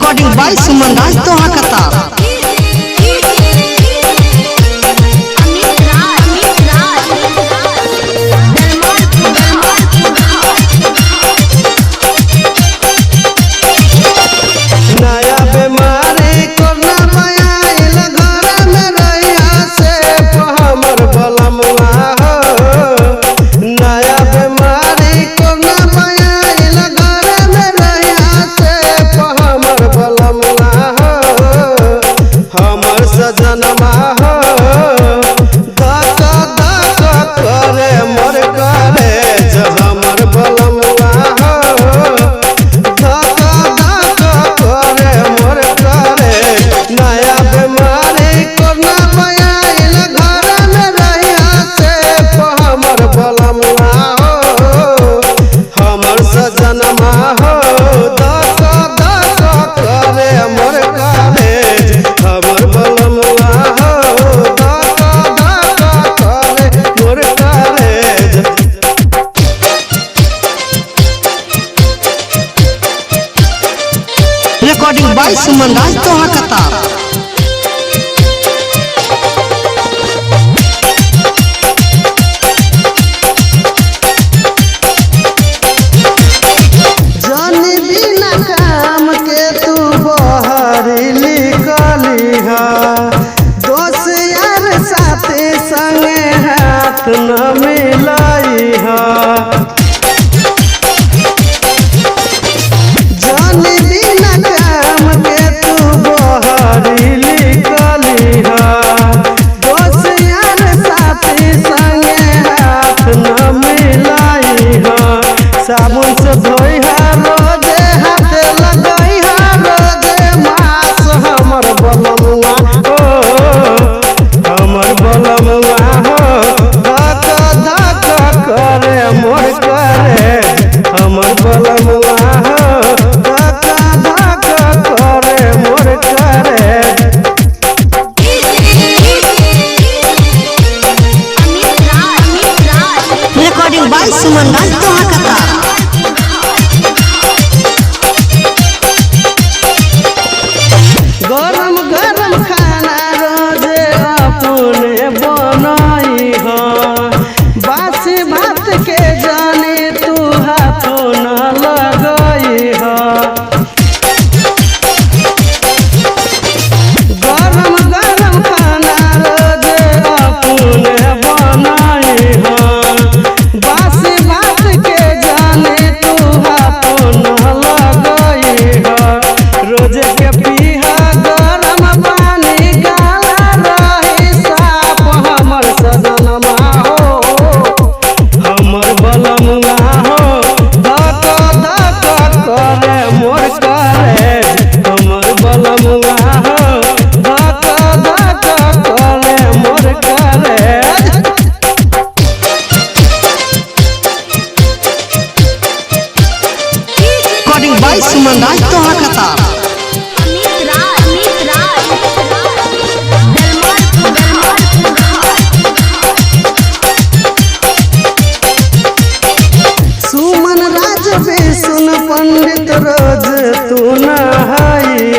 recording by सुमन राज तोहा कता recording by सुमन राज तोहा कता न मिलाई जान बिना काम के तू बहरी निकली दोस्त यार साथी संगे हाथ न मिलाई साबुन से धोई रोजे हाथ लगई रोजे मास हमर बलमुआ हमर बलमुआ मोर करे हमर बलमुआ धक्का धक्का करे मोर करे रिकॉर्डिंग बाय सुमन राज तोहा कता गरम गरम खाना रोजे अपने बनाई बासी भात के जाने तू हाथों न लगई गरम गरम खाना रोजे अपने बनाई बासी भात के जाने तू हाथों न लगई रोजे के पीहा गरम पानी गाला रही साफ हमर सजनमा हमर बलमुआ धक धक करे मोर करे हमर बलमुआ धक धक करे मोर करे रिकॉर्डिंग बाय सुमन राज तोहा कता सुमन राज भी सुन पंडित रोज तू नहाई